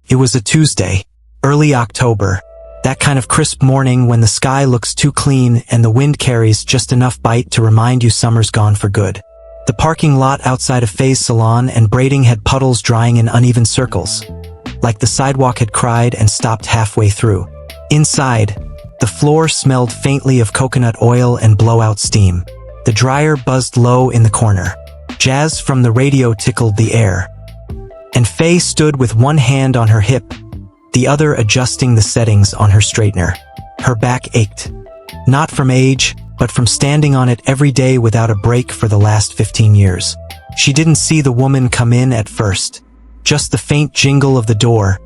It was a Tuesday, early October, that kind of crisp morning when the sky looks too clean and the wind carries just enough bite to remind you summer's gone for good. The parking lot outside of Faye's salon and Braiding had puddles drying in uneven circles, like the sidewalk had cried and stopped halfway through. Inside, the floor smelled faintly of coconut oil and blowout steam. The dryer buzzed low in the corner. Jazz from the radio tickled the air. And Faye stood with one hand on her hip, the other adjusting the settings on her straightener. Her back ached. Not from age, but from standing on it every day without a break for the last 15 years. She didn't see the woman come in at first. Just the faint jingle of the door,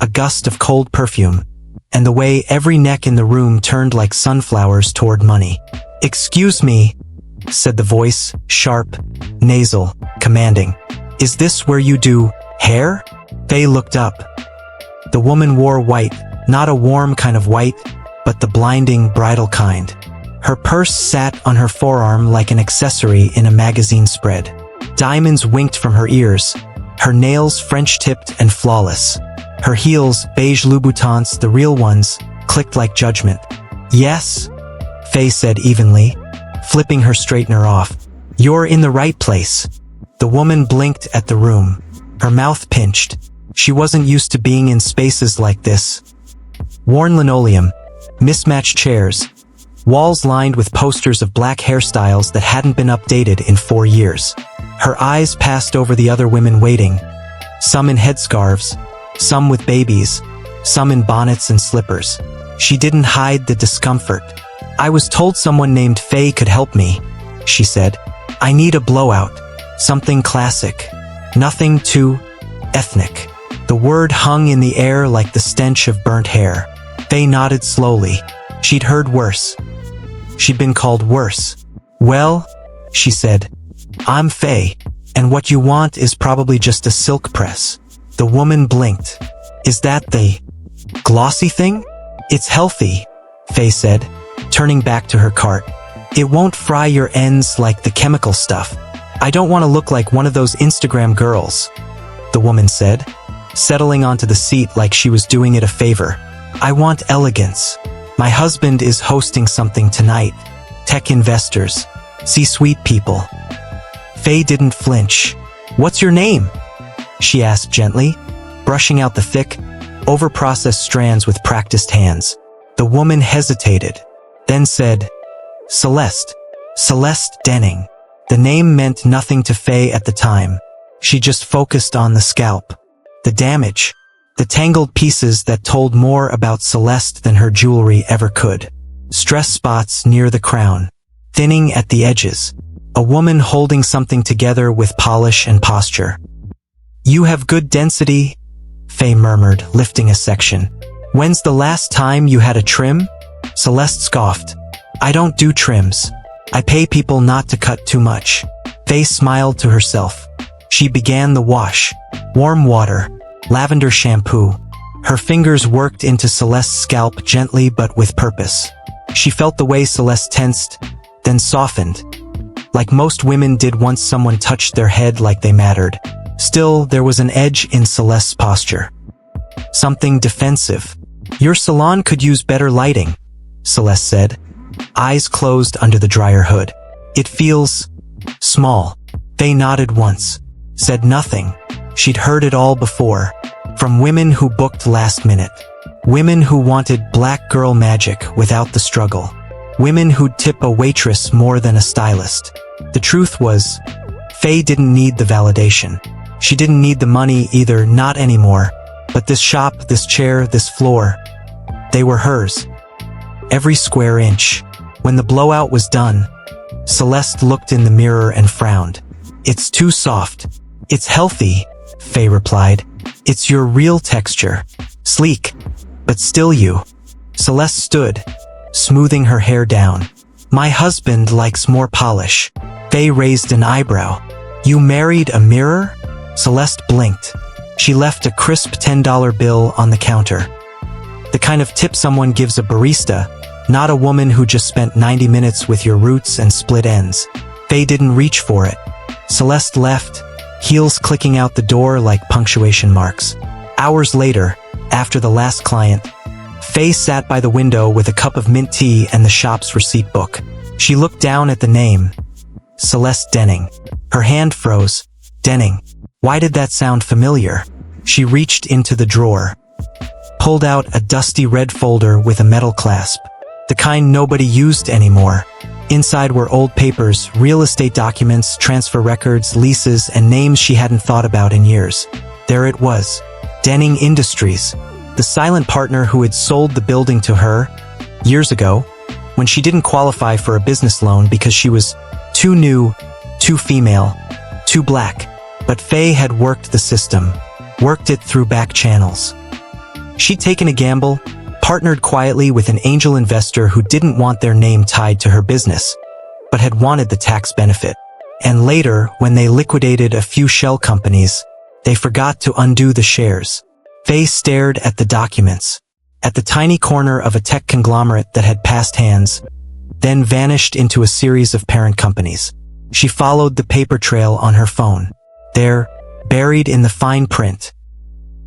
a gust of cold perfume, and the way every neck in the room turned like sunflowers toward money. "Excuse me," said the voice, sharp, nasal, commanding. "Is this where you do hair?" Faye looked up. The woman wore white, not a warm kind of white, but the blinding, bridal kind. Her purse sat on her forearm like an accessory in a magazine spread. Diamonds winked from her ears, her nails French-tipped and flawless. Her heels, beige Louboutins, the real ones, clicked like judgment. "Yes," Faye said evenly, flipping her straightener off. "You're in the right place." The woman blinked at the room. Her mouth pinched. She wasn't used to being in spaces like this. Worn linoleum, mismatched chairs, walls lined with posters of black hairstyles that hadn't been updated in 4 years. Her eyes passed over the other women waiting, some in headscarves, some with babies, some in bonnets and slippers. She didn't hide the discomfort. "I was told someone named Faye could help me," she said. "I need a blowout, something classic, nothing too ethnic." The word hung in the air like the stench of burnt hair. Faye nodded slowly. She'd heard worse. She'd been called worse. "Well," she said, "I'm Faye, and what you want is probably just a silk press." The woman blinked. "Is that the glossy thing?" "It's healthy," Faye said, turning back to her cart. "It won't fry your ends like the chemical stuff. I don't want to look like one of those Instagram girls," the woman said, settling onto the seat like she was doing it a favor. "I want elegance. My husband is hosting something tonight. Tech investors, C-suite people." Faye didn't flinch. "What's your name?" she asked gently, brushing out the thick, over-processed strands with practiced hands. The woman hesitated, then said, "Celeste. Celeste Denning." The name meant nothing to Faye at the time. She just focused on the scalp. The damage. The tangled pieces that told more about Celeste than her jewelry ever could. Stress spots near the crown. Thinning at the edges. A woman holding something together with polish and posture. "You have good density," Faye murmured, lifting a section. "When's the last time you had a trim?" Celeste scoffed. "I don't do trims. I pay people not to cut too much." Faye smiled to herself. She began the wash. Warm water, lavender shampoo. Her fingers worked into Celeste's scalp gently but with purpose. She felt the way Celeste tensed, then softened, like most women did once someone touched their head like they mattered. Still, there was an edge in Celeste's posture. Something defensive. "Your salon could use better lighting," Celeste said, eyes closed under the dryer hood. "It feels small." Faye nodded once, said nothing. She'd heard it all before, from women who booked last minute. Women who wanted black girl magic without the struggle. Women who'd tip a waitress more than a stylist. The truth was, Faye didn't need the validation. She didn't need the money either, not anymore. But this shop, this chair, this floor, they were hers. Every square inch. When the blowout was done, Celeste looked in the mirror and frowned. "It's too soft." "It's healthy," Faye replied. "It's your real texture. Sleek, but still you." Celeste stood, smoothing her hair down. "My husband likes more polish." Faye raised an eyebrow. "You married a mirror?" Celeste blinked. She left a crisp $10 bill on the counter. The kind of tip someone gives a barista, not a woman who just spent 90 minutes with your roots and split ends. Faye didn't reach for it. Celeste left, heels clicking out the door like punctuation marks. Hours later, after the last client, Faye sat by the window with a cup of mint tea and the shop's receipt book. She looked down at the name, Celeste Denning. Her hand froze. Denning. Why did that sound familiar? She reached into the drawer, pulled out a dusty red folder with a metal clasp, the kind nobody used anymore. Inside were old papers, real estate documents, transfer records, leases, and names she hadn't thought about in years. There it was. Denning Industries. The silent partner who had sold the building to her years ago, when she didn't qualify for a business loan because she was too new, too female, too black. But Faye had worked the system, worked it through back channels. She'd taken a gamble, partnered quietly with an angel investor who didn't want their name tied to her business, but had wanted the tax benefit. And later, when they liquidated a few shell companies, they forgot to undo the shares. Faye stared at the documents, at the tiny corner of a tech conglomerate that had passed hands, then vanished into a series of parent companies. She followed the paper trail on her phone. There, buried in the fine print,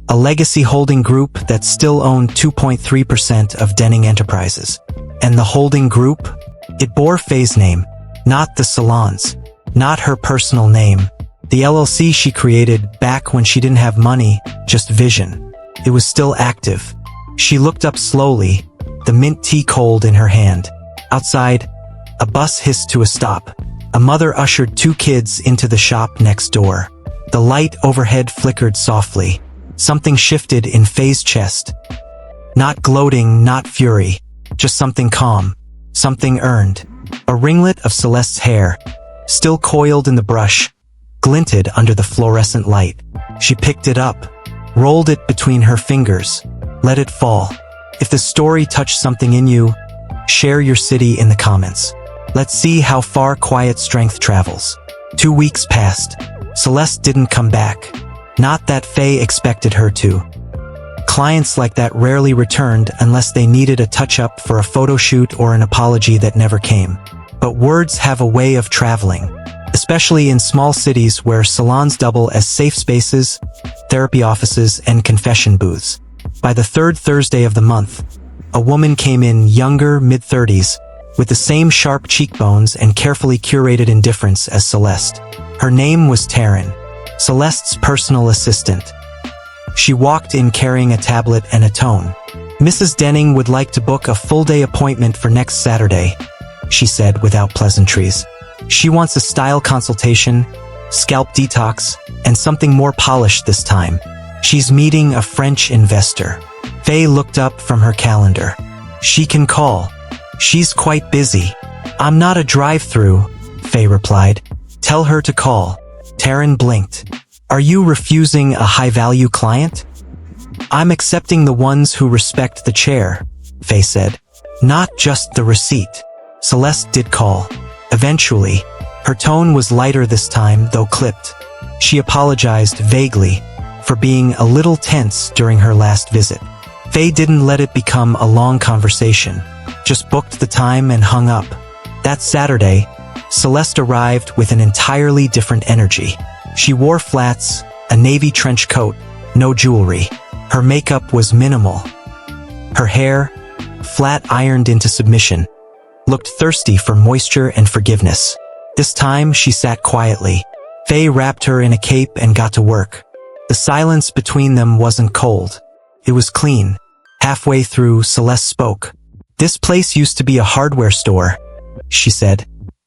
a legacy holding group that still owned 2.3% of Denning Enterprises. And the holding group? It bore Faye's name, not the Salon's, not her personal name. The LLC she created back when she didn't have money, just vision. It was still active. She looked up slowly, the mint tea cold in her hand. Outside, a bus hissed to a stop. A mother ushered two kids into the shop next door. The light overhead flickered softly. Something shifted in Faye's chest. Not gloating, not fury, just something calm, something earned. A ringlet of Celeste's hair, still coiled in the brush, glinted under the fluorescent light. She picked it up, rolled it between her fingers, let it fall. If the story touched something in you, share your city in the comments. Let's see how far quiet strength travels. 2 weeks passed. Celeste didn't come back. Not that Faye expected her to. Clients like that rarely returned unless they needed a touch-up for a photo shoot or an apology that never came. But words have a way of traveling, especially in small cities where salons double as safe spaces, therapy offices, and confession booths. By the third Thursday of the month, a woman came in, younger, mid-30s, with the same sharp cheekbones and carefully curated indifference as Celeste. Her name was Taryn, Celeste's personal assistant. She walked in carrying a tablet and a tone. "Mrs. Denning would like to book a full-day appointment for next Saturday," she said without pleasantries. "She wants a style consultation, scalp detox, and something more polished this time. She's meeting a French investor." Faye looked up from her calendar. "She can call. She's quite busy." "I'm not a drive-through," Faye replied. "Tell her to call." Taryn blinked. "Are you refusing a high-value client?" "I'm accepting the ones who respect the chair," Faye said. "Not just the receipt." Celeste did call. Eventually, her tone was lighter this time, though clipped. She apologized vaguely for being a little tense during her last visit. Faye didn't let it become a long conversation, just booked the time and hung up. That Saturday, Celeste arrived with an entirely different energy. She wore flats, a navy trench coat, no jewelry. Her makeup was minimal. Her hair, flat ironed into submission, looked thirsty for moisture and forgiveness. This time she sat quietly. Faye wrapped her in a cape and got to work. The silence between them wasn't cold. It was clean. Halfway through, Celeste spoke. "This place used to be a hardware store," she said,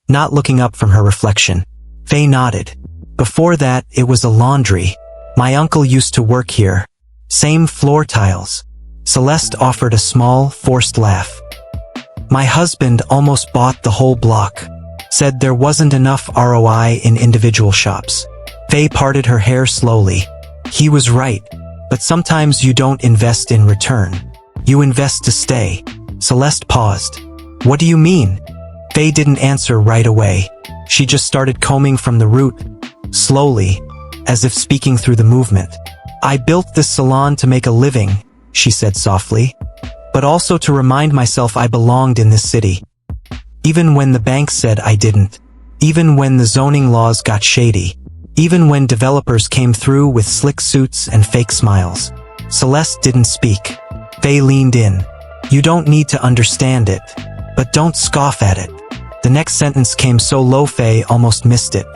not looking up from her reflection. Faye nodded. "Before that, it was a laundry. My uncle used to work here. Same floor tiles." Celeste offered a small, forced laugh. "My husband almost bought the whole block. Said there wasn't enough ROI in individual shops." Faye parted her hair slowly. "He was right. But sometimes you don't invest in return. You invest to stay." Celeste paused. "What do you mean?" Faye didn't answer right away. She just started combing from the root, slowly, as if speaking through the movement. "I built this salon to make a living," she said softly, "but also to remind myself I belonged in this city. Even when the bank said I didn't. Even when the zoning laws got shady. Even when developers came through with slick suits and fake smiles. Celeste didn't speak. Faye leaned in. You don't need to understand it, but don't scoff at it. The next sentence came so low Faye almost missed it.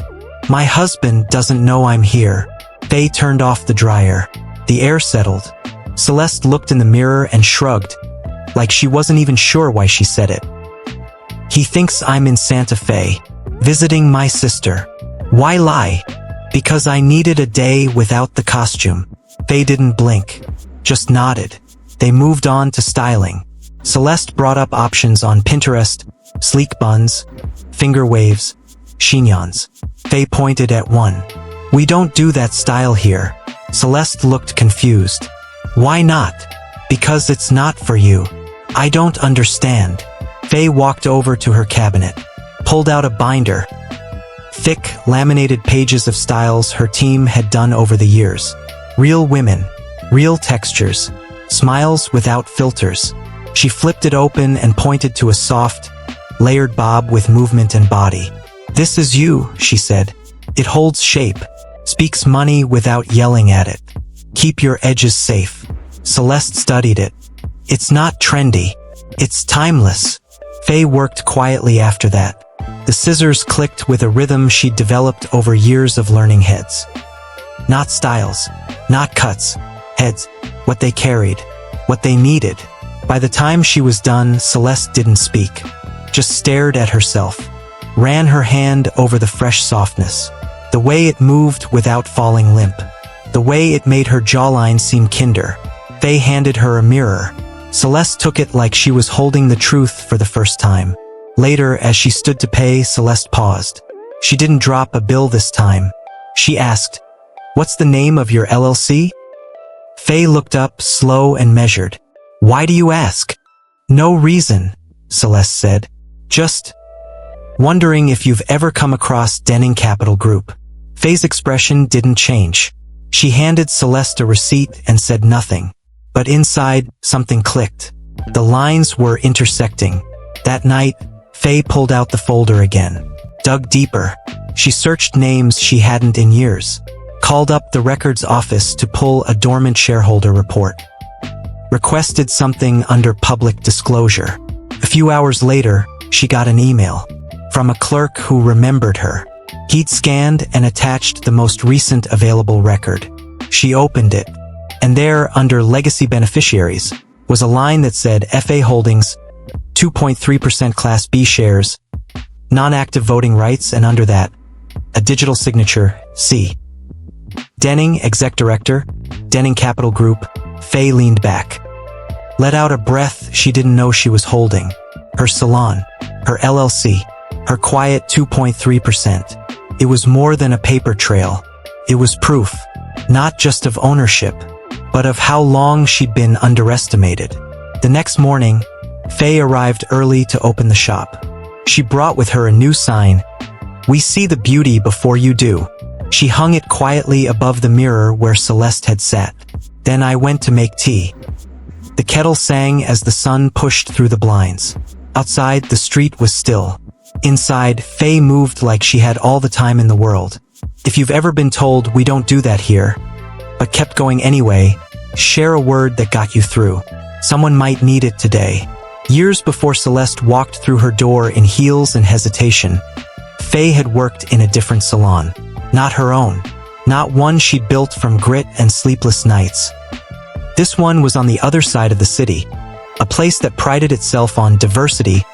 My husband doesn't know I'm here. Faye turned off the dryer. The air settled. Celeste looked in the mirror and shrugged, like she wasn't even sure why she said it. He thinks I'm in Santa Fe, visiting my sister. Why lie? Because I needed a day without the costume. Faye didn't blink, just nodded. They moved on to styling. Celeste brought up options on Pinterest: sleek buns, finger waves, chignons. Faye pointed at one. We don't do that style here. Celeste looked confused. Why not? Because it's not for you. I don't understand. Faye walked over to her cabinet, pulled out a binder. Thick, laminated pages of styles her team had done over the years. Real women, real textures, smiles without filters. She flipped it open and pointed to a soft, layered bob with movement and body. This is you, she said. It holds shape, speaks money without yelling at it. Keep your edges safe. Celeste studied it. It's not trendy. It's timeless. Faye worked quietly after that. The scissors clicked with a rhythm she'd developed over years of learning heads. Not styles, not cuts, heads, what they carried, what they needed. By the time she was done, Celeste didn't speak, just stared at herself, ran her hand over the fresh softness, the way it moved without falling limp, the way it made her jawline seem kinder. Faye handed her a mirror. Celeste took it like she was holding the truth for the first time. Later, as she stood to pay, Celeste paused. She didn't drop a bill this time. She asked, "What's the name of your LLC?" Faye looked up, slow and measured. Why do you ask? No reason, Celeste said. Just wondering if you've ever come across Denning Capital Group. Faye's expression didn't change. She handed Celeste a receipt and said nothing. But inside, something clicked. The lines were intersecting. That night, Faye pulled out the folder again, dug deeper. She searched names she hadn't in years, called up the records office to pull a dormant shareholder report, requested something under public disclosure. A few hours later, she got an email from a clerk who remembered her. He'd scanned and attached the most recent available record. She opened it, and there, under Legacy Beneficiaries, was a line that said FA Holdings, 2.3% Class B shares, non-active voting rights, and under that, a digital signature, C. Denning, Exec Director, Denning Capital Group. Faye leaned back, let out a breath she didn't know she was holding. Her salon, her LLC, her quiet 2.3%. It was more than a paper trail. It was proof, not just of ownership, but of how long she'd been underestimated. The next morning, Faye arrived early to open the shop. She brought with her a new sign, "We see the beauty before you do." She hung it quietly above the mirror where Celeste had sat. Then I went to make tea. The kettle sang as the sun pushed through the blinds. Outside, the street was still. Inside, Faye moved like she had all the time in the world. If you've ever been told we don't do that here, but kept going anyway, share a word that got you through. Someone might need it today. Years before Celeste walked through her door in heels and hesitation, Faye had worked in a different salon. Not her own. Not one she'd built from grit and sleepless nights. This one was on the other side of the city, a place that prided itself on diversity,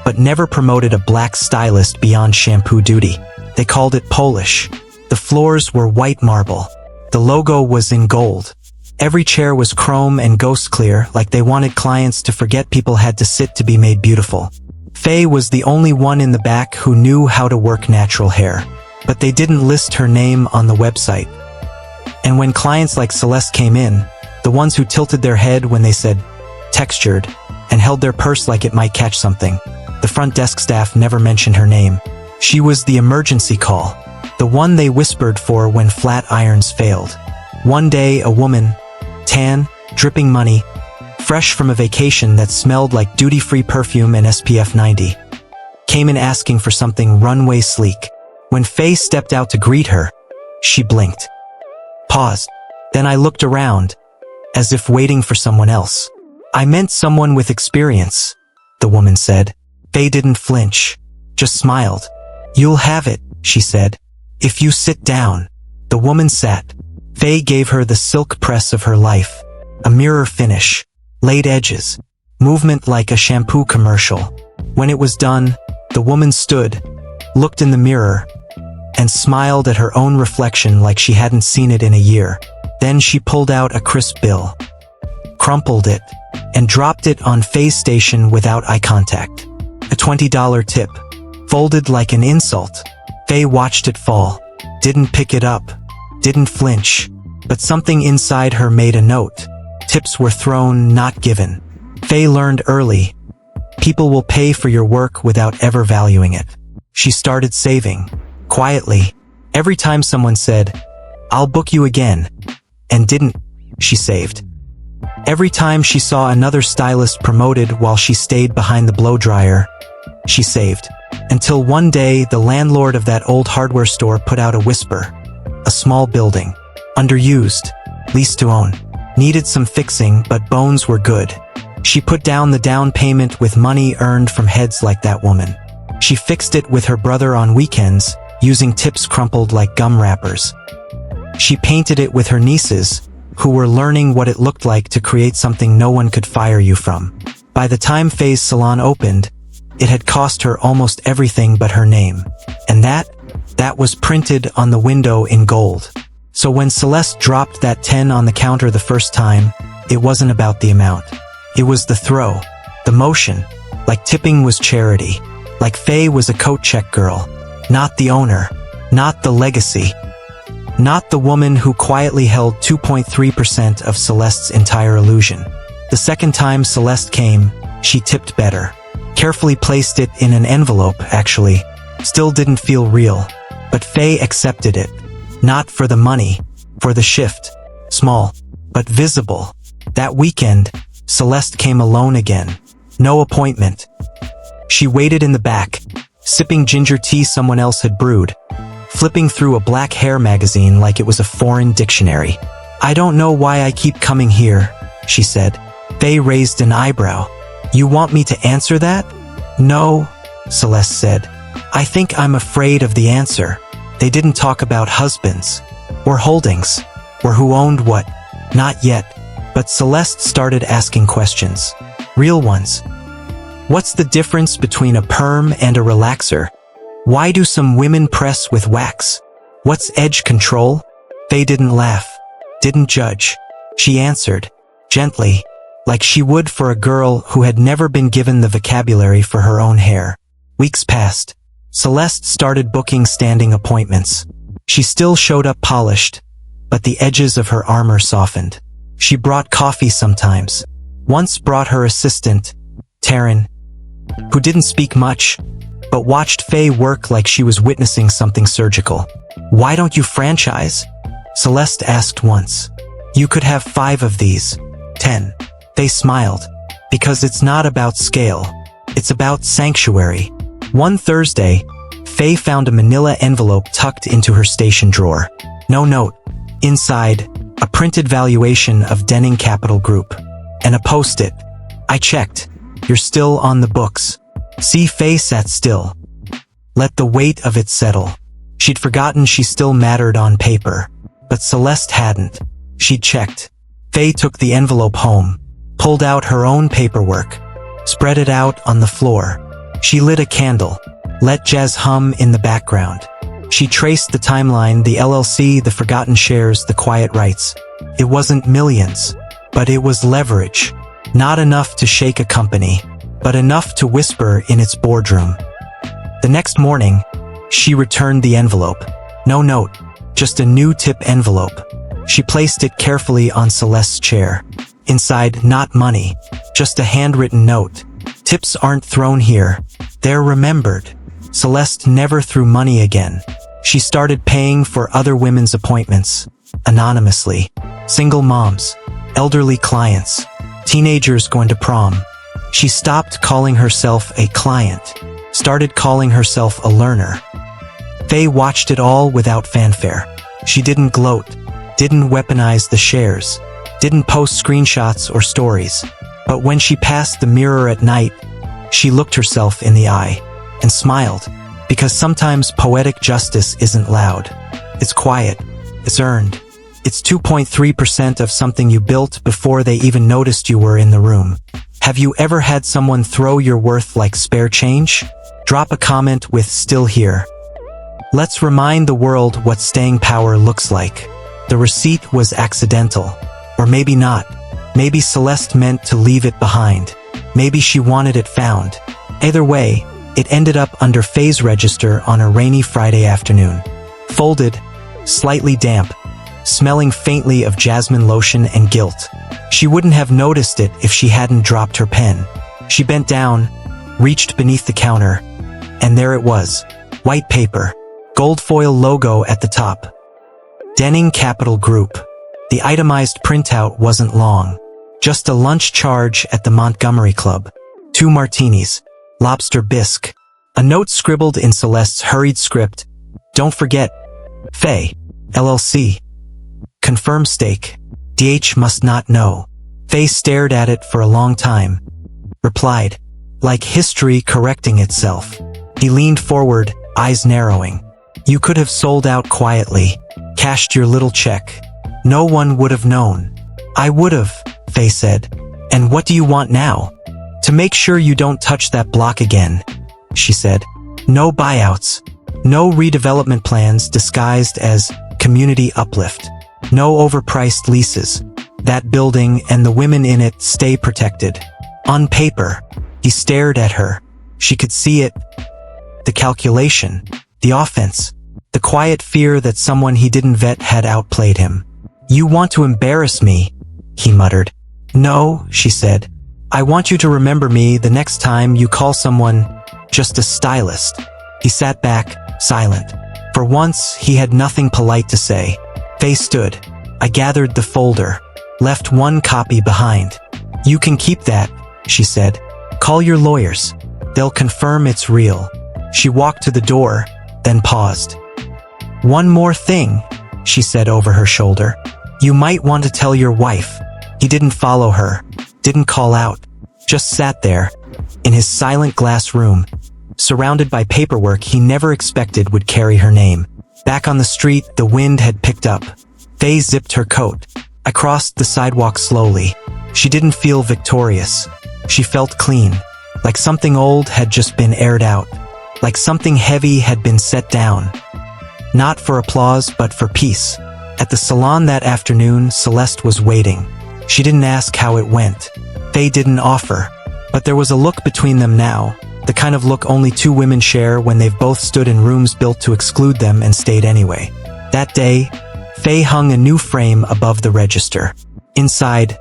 but never promoted a black stylist beyond shampoo duty. They called it Polish. The floors were white marble. The logo was in gold. Every chair was chrome and ghost clear, like they wanted clients to forget people had to sit to be made beautiful. Faye was the only one in the back who knew how to work natural hair, but they didn't list her name on the website. And when clients like Celeste came in, the ones who tilted their head when they said textured and held their purse like it might catch something, the front desk staff never mentioned her name. She was the emergency call, the one they whispered for when flat irons failed. One day, a woman, tan, dripping money, fresh from a vacation that smelled like duty-free perfume and SPF 90, came in asking for something runway sleek. When Faye stepped out to greet her, she blinked, paused. Then I looked around. as if waiting for someone else. "I meant someone with experience," the woman said. Faye didn't flinch, just smiled. "You'll have it," she said. "If you sit down." The woman sat. Faye gave her the silk press of her life. A mirror finish, laid edges, movement like a shampoo commercial. When it was done, the woman stood, looked in the mirror, and smiled at her own reflection like she hadn't seen it in a year. Then she pulled out a crisp bill, crumpled it, and dropped it on Faye's station without eye contact. A $20 tip, folded like an insult. Faye watched it fall, didn't pick it up, didn't flinch, but something inside her made a note. Tips were thrown, not given. Faye learned early, people will pay for your work without ever valuing it. She started saving, quietly. Every time someone said, "I'll book you again," and didn't, she saved. Every time she saw another stylist promoted while she stayed behind the blow dryer, she saved. Until one day the landlord of that old hardware store put out a whisper. A small building, underused, leased to own, needed some fixing, but bones were good. She put down the down payment with money earned from heads like that woman. She fixed it with her brother on weekends, using tips crumpled like gum wrappers. She painted it with her nieces, who were learning what it looked like to create something no one could fire you from. By the time Faye's salon opened, it had cost her almost everything but her name. And that was printed on the window in gold. So when Celeste dropped that 10 on the counter the first time, it wasn't about the amount. It was the throw, the motion, like tipping was charity, like Faye was a coat check girl, not the owner, not the legacy, not the woman who quietly held 2.3% of Celeste's entire illusion. The second time Celeste came, she tipped better. Carefully placed it in an envelope, actually. Still didn't feel real. But Faye accepted it. Not for the money, for the shift. Small, but visible. That weekend, Celeste came alone again. No appointment. She waited in the back, sipping ginger tea someone else had brewed, flipping through a black hair magazine like it was a foreign dictionary. "I don't know why I keep coming here," she said. Faye raised an eyebrow. "You want me to answer that?" "No," Celeste said. "I think I'm afraid of the answer." They didn't talk about husbands, or holdings, or who owned what. Not yet. But Celeste started asking questions. Real ones. What's the difference between a perm and a relaxer? Why do some women press with wax? What's edge control? Faye didn't laugh, didn't judge. She answered, gently, like she would for a girl who had never been given the vocabulary for her own hair. Weeks passed. Celeste started booking standing appointments. She still showed up polished, but the edges of her armor softened. She brought coffee sometimes. Once brought her assistant, Taryn, who didn't speak much, but watched Faye work like she was witnessing something surgical. "Why don't you franchise?" Celeste asked once. "You could have 5 of these." 10. Faye smiled. "Because it's not about scale. It's about sanctuary." One Thursday, Faye found a manila envelope tucked into her station drawer. No note. Inside, a printed valuation of Denning Capital Group. And a post-it. "I checked. You're still on the books." See, Faye sat still. Let the weight of it settle. She'd forgotten she still mattered on paper. But Celeste hadn't. She'd checked. Faye took the envelope home, pulled out her own paperwork, spread it out on the floor. She lit a candle, let jazz hum in the background. She traced the timeline, the LLC, the forgotten shares, the quiet rights. It wasn't millions, but it was leverage. Not enough to shake a company, but enough to whisper in its boardroom. The next morning, she returned the envelope. No note, just a new tip envelope. She placed it carefully on Celeste's chair. Inside, not money, just a handwritten note. "Tips aren't thrown here. They're remembered." Celeste never threw money again. She started paying for other women's appointments, anonymously. Single moms, elderly clients, teenagers going to prom. She stopped calling herself a client, started calling herself a learner. Faye watched it all without fanfare. She didn't gloat, didn't weaponize the shares. didn't post screenshots or stories. But when she passed the mirror at night, she looked herself in the eye and smiled, because sometimes poetic justice isn't loud. It's quiet. It's earned. It's 2.3% of something you built before they even noticed you were in the room. Have you ever had someone throw your worth like spare change? Drop a comment with "still here." Let's remind the world what staying power looks like. The receipt was accidental. Or maybe not. Maybe Celeste meant to leave it behind. Maybe she wanted it found. Either way, it ended up under Faye's register on a rainy Friday afternoon. Folded, slightly damp, smelling faintly of jasmine lotion and guilt. She wouldn't have noticed it if she hadn't dropped her pen. She bent down, reached beneath the counter, and there it was. White paper, gold foil logo at the top. Denning Capital Group. The itemized printout wasn't long. Just a lunch charge at the Montgomery Club. 2 martinis. Lobster bisque. A note scribbled in Celeste's hurried script. Don't forget. Faye. LLC. Confirm stake. DH must not know. Faye stared at it for a long time. Replied. Like history correcting itself. He leaned forward, eyes narrowing. You could have sold out quietly. Cashed your little check. No one would have known. I would have, Faye said. And what do you want now? To make sure you don't touch that block again, she said. No buyouts. No redevelopment plans disguised as community uplift. No overpriced leases. That building and the women in it stay protected. On paper, he stared at her. She could see it. The calculation. The offense. The quiet fear that someone he didn't vet had outplayed him. You want to embarrass me, he muttered. No, she said. I want you to remember me the next time you call someone just a stylist. He sat back, silent. For once, he had nothing polite to say. Faye stood. I gathered the folder. Left one copy behind. You can keep that, she said. Call your lawyers. They'll confirm it's real. She walked to the door, then paused. One more thing, she said over her shoulder. You might want to tell your wife. He didn't follow her, didn't call out, just sat there, in his silent glass room, surrounded by paperwork he never expected would carry her name. Back on the street, the wind had picked up. Faye zipped her coat. I crossed the sidewalk slowly. She didn't feel victorious. She felt clean, like something old had just been aired out, like something heavy had been set down. Not for applause, but for peace. At the salon that afternoon, Celeste was waiting. She didn't ask how it went. Faye didn't offer. But there was a look between them now, the kind of look only 2 women share when they've both stood in rooms built to exclude them and stayed anyway. That day, Faye hung a new frame above the register. Inside,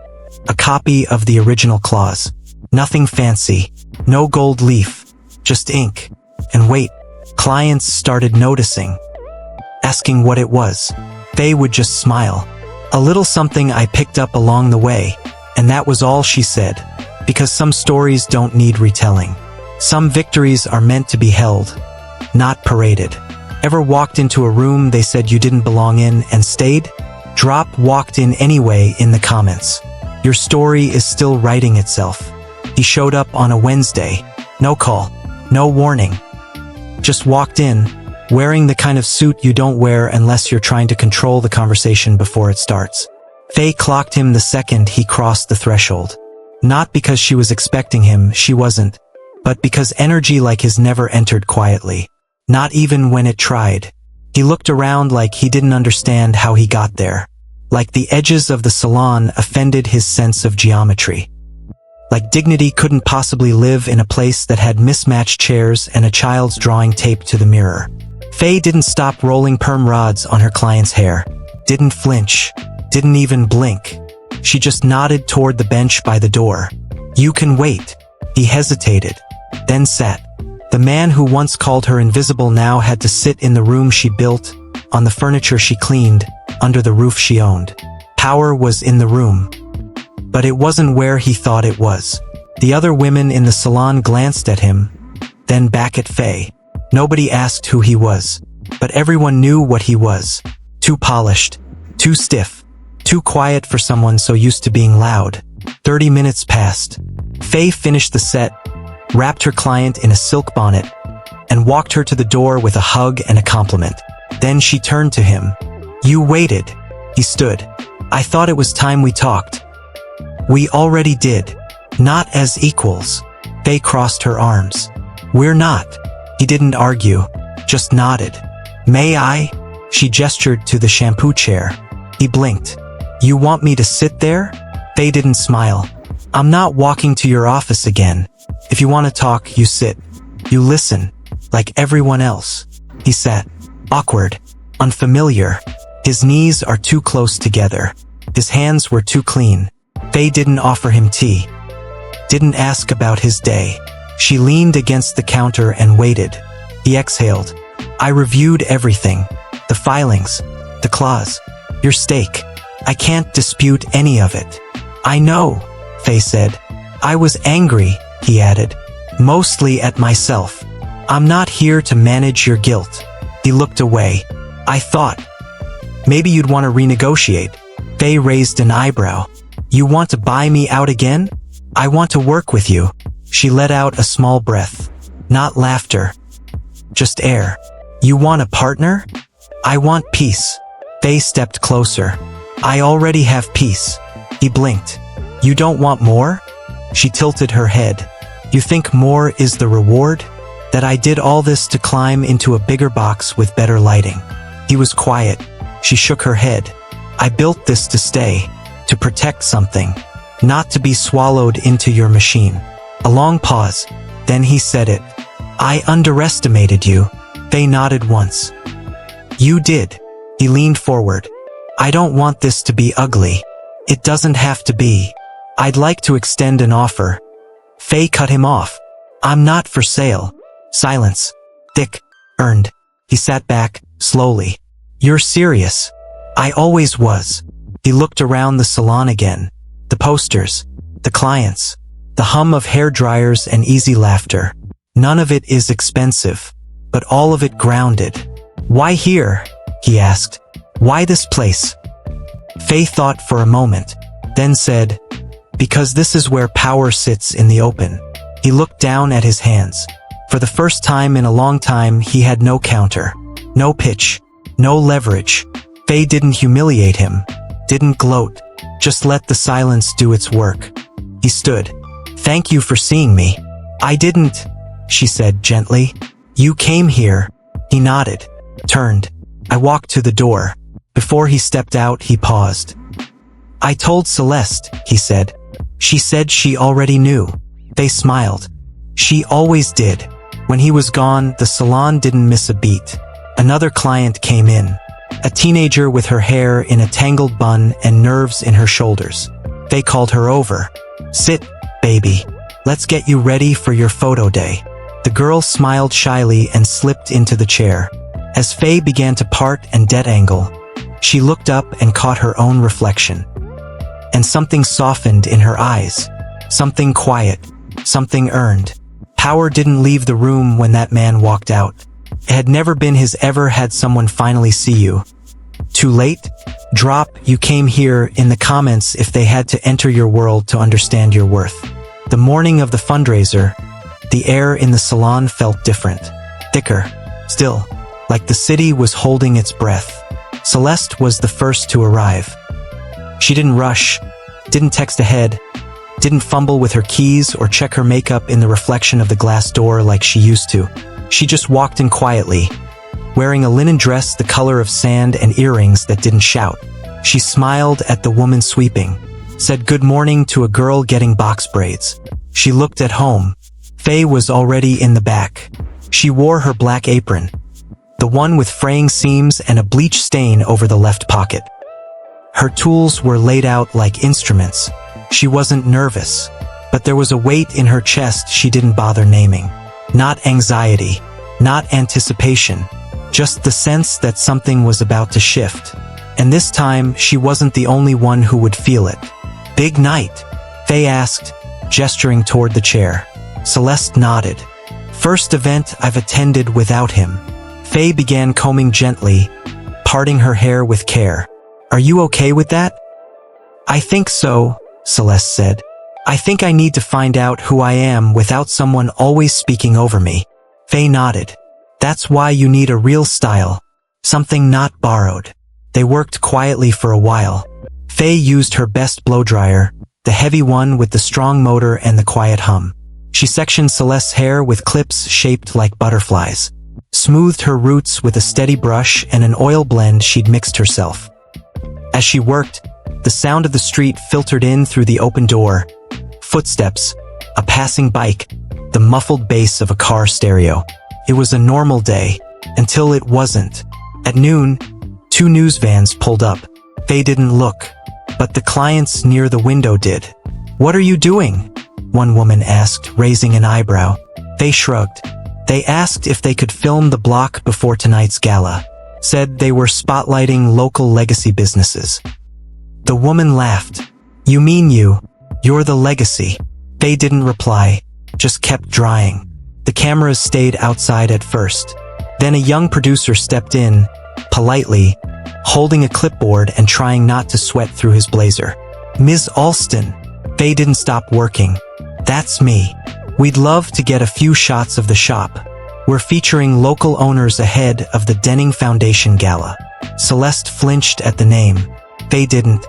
a copy of the original clause. Nothing fancy. No gold leaf. Just ink. And wait, clients started noticing. Asking what it was. Faye would just smile. A little something I picked up along the way, and that was all she said. Because some stories don't need retelling. Some victories are meant to be held, not paraded. Ever walked into a room they said you didn't belong in and stayed? Drop walked in anyway in the comments. Your story is still writing itself. He showed up on a Wednesday. No call. No warning. Just walked in, wearing the kind of suit you don't wear unless you're trying to control the conversation before it starts. Faye clocked him the second he crossed the threshold. Not because she was expecting him, she wasn't, but because energy like his never entered quietly. Not even when it tried. He looked around like he didn't understand how he got there. Like the edges of the salon offended his sense of geometry. Like dignity couldn't possibly live in a place that had mismatched chairs and a child's drawing taped to the mirror. Faye didn't stop rolling perm rods on her client's hair. Didn't flinch. Didn't even blink. She just nodded toward the bench by the door. You can wait. He hesitated. Then sat. The man who once called her invisible now had to sit in the room she built, on the furniture she cleaned, under the roof she owned. Power was in the room. But it wasn't where he thought it was. The other women in the salon glanced at him, then back at Faye. Nobody asked who he was, but everyone knew what he was. Too polished, too stiff, Too quiet for someone so used to being loud. 30 minutes passed. Faye finished the set, wrapped her client in a silk bonnet, and walked her to the door with a hug and a compliment. Then she turned to him. "You waited." He stood. "I thought it was time we talked." "We already did. Not as equals." Faye crossed her arms. "We're not." He didn't argue, just nodded. "May I?" She gestured to the shampoo chair. He blinked. "You want me to sit there?" Faye didn't smile. "I'm not walking to your office again. If you want to talk, you sit. You listen, like everyone else." He sat. Awkward. Unfamiliar. His knees are too close together. His hands were too clean. Faye didn't offer him tea. Didn't ask about his day. She leaned against the counter and waited. He exhaled. "I reviewed everything. The filings. The clause. Your steak. I can't dispute any of it." "I know," Faye said. "I was angry," he added. "Mostly at myself. I'm not here to manage your guilt." He looked away. "I thought maybe you'd want to renegotiate." Faye raised an eyebrow. "You want to buy me out again?" "I want to work with you." She let out a small breath. Not laughter. Just air. "You want a partner?" "I want peace." Faye stepped closer. "I already have peace." He blinked. "You don't want more?" She tilted her head. "You think more is the reward? That I did all this to climb into a bigger box with better lighting?" He was quiet. She shook her head. "I built this to stay, to protect something, not to be swallowed into your machine." A long pause. Then he said it. "I underestimated you." Faye nodded once. "You did." He leaned forward. "I don't want this to be ugly. It doesn't have to be. I'd like to extend an offer." Faye cut him off. "I'm not for sale." Silence. Thick. Earned. He sat back, slowly. "You're serious?" "I always was." He looked around the salon again. The posters. The clients. The hum of hairdryers and easy laughter. None of it is expensive, but all of it grounded. "Why here?" he asked. "Why this place?" Faye thought for a moment, then said, "Because this is where power sits in the open." He looked down at his hands. For the first time in a long time, he had no counter, no pitch, no leverage. Faye didn't humiliate him, didn't gloat, just let the silence do its work. He stood. "Thank you for seeing me." "I didn't," she said gently. "You came here." He nodded, turned. I walked to the door. Before he stepped out, he paused. "I told Celeste," he said. "She said she already knew." They smiled. She always did. When he was gone, the salon didn't miss a beat. Another client came in. A teenager with her hair in a tangled bun and nerves in her shoulders. They called her over. "Sit, baby. Let's get you ready for your photo day." The girl smiled shyly and slipped into the chair. As Faye began to part and dead angle, she looked up and caught her own reflection. And something softened in her eyes. Something quiet. Something earned. Power didn't leave the room when that man walked out. It had never been his ever had someone finally see you. Too late? Drop "you came here" in the comments if they had to enter your world to understand your worth. The morning of the fundraiser, the air in the salon felt different. Thicker. Still. Like the city was holding its breath. Celeste was the first to arrive. She didn't rush, didn't text ahead, didn't fumble with her keys or check her makeup in the reflection of the glass door like she used to. She just walked in quietly, wearing a linen dress the color of sand and earrings that didn't shout. She smiled at the woman sweeping, said good morning to a girl getting box braids. She looked at home. Faye was already in the back. She wore her black apron, the one with fraying seams and a bleach stain over the left pocket. Her tools were laid out like instruments. She wasn't nervous, but there was a weight in her chest she didn't bother naming. Not anxiety, not anticipation, just the sense that something was about to shift. And this time, she wasn't the only one who would feel it. "Big night?" Faye asked, gesturing toward the chair. Celeste nodded. "First event I've attended without him." Faye began combing gently, parting her hair with care. "Are you okay with that?" I think so, Celeste said. I think I need to find out who I am without someone always speaking over me. Faye nodded. That's why you need a real style. Something not borrowed. They worked quietly for a while. Faye used her best blow-dryer, the heavy one with the strong motor and the quiet hum. She sectioned Celeste's hair with clips shaped like butterflies, smoothed her roots with a steady brush and an oil blend she'd mixed herself. As she worked, the sound of the street filtered in through the open door. Footsteps, a passing bike, the muffled bass of a car stereo. It was a normal day, until it wasn't. At noon, 2 news vans pulled up. Faye didn't look, but the clients near the window did. "What are you doing?" one woman asked, raising an eyebrow. Faye shrugged. They asked if they could film the block before tonight's gala. Said they were spotlighting local legacy businesses. The woman laughed. "You mean you're the legacy." Faye didn't reply, just kept drying. The cameras stayed outside at first. Then a young producer stepped in, politely, holding a clipboard and trying not to sweat through his blazer. "Ms. Alston." Faye didn't stop working. "That's me. We'd love to get a few shots of the shop. We're featuring local owners ahead of the Denning Foundation Gala." Celeste flinched at the name. Faye didn't.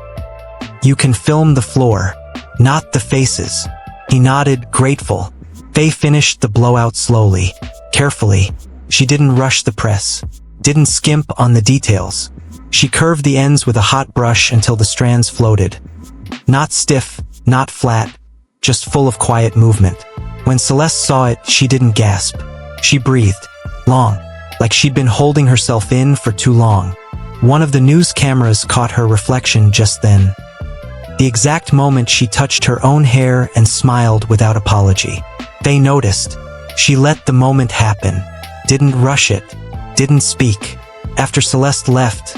"You can film the floor, not the faces." He nodded, grateful. Faye finished the blowout slowly, carefully. She didn't rush the press, didn't skimp on the details. She curved the ends with a hot brush until the strands floated. Not stiff, not flat, just full of quiet movement. When Celeste saw it, she didn't gasp. She breathed, long, like she'd been holding herself in for too long. One of the news cameras caught her reflection just then. The exact moment she touched her own hair and smiled without apology. Faye noticed. She let the moment happen. Didn't rush it. Didn't speak. After Celeste left,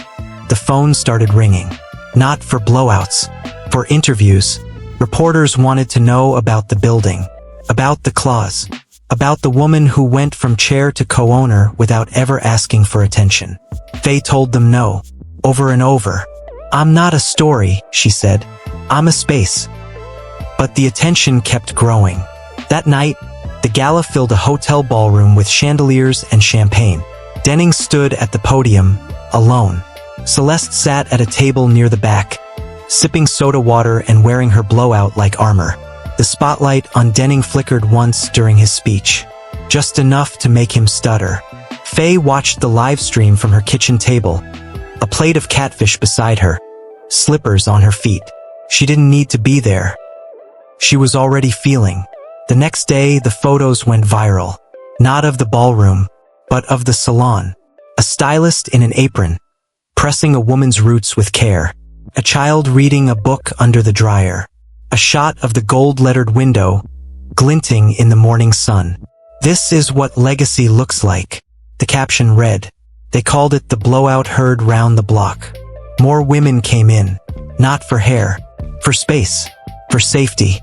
the phone started ringing. Not for blowouts. For interviews. Reporters wanted to know about the building. About the clause. About the woman who went from chair to co-owner without ever asking for attention. Faye told them no. Over and over. "I'm not a story," she said. "I'm a space." But the attention kept growing. That night, the gala filled a hotel ballroom with chandeliers and champagne. Denning stood at the podium, alone. Celeste sat at a table near the back, sipping soda water and wearing her blowout like armor. The spotlight on Denning flickered once during his speech, just enough to make him stutter. Faye watched the live stream from her kitchen table, a plate of catfish beside her, slippers on her feet. She didn't need to be there. She was already feeling. The next day, the photos went viral. Not of the ballroom, but of the salon. A stylist in an apron, pressing a woman's roots with care. A child reading a book under the dryer. A shot of the gold-lettered window, glinting in the morning sun. "This is what legacy looks like," the caption read. They called it the blowout heard round the block. More women came in, not for hair, for space, for safety.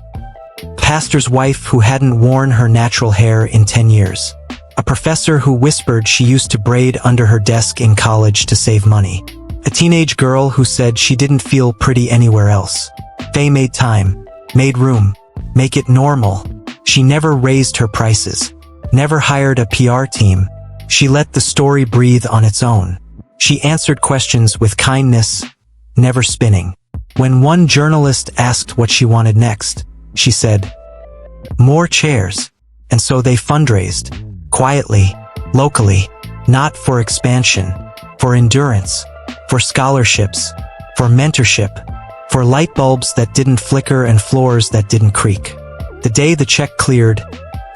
Pastor's wife who hadn't worn her natural hair in 10 years. A professor who whispered she used to braid under her desk in college to save money. A teenage girl who said she didn't feel pretty anywhere else. Faye made time, made room, make it normal. She never raised her prices, never hired a PR team. She let the story breathe on its own. She answered questions with kindness, never spinning. When one journalist asked what she wanted next, she said, "More chairs." And so they fundraised, quietly, locally, not for expansion, for endurance, for scholarships, for mentorship, for light bulbs that didn't flicker and floors that didn't creak. The day the check cleared,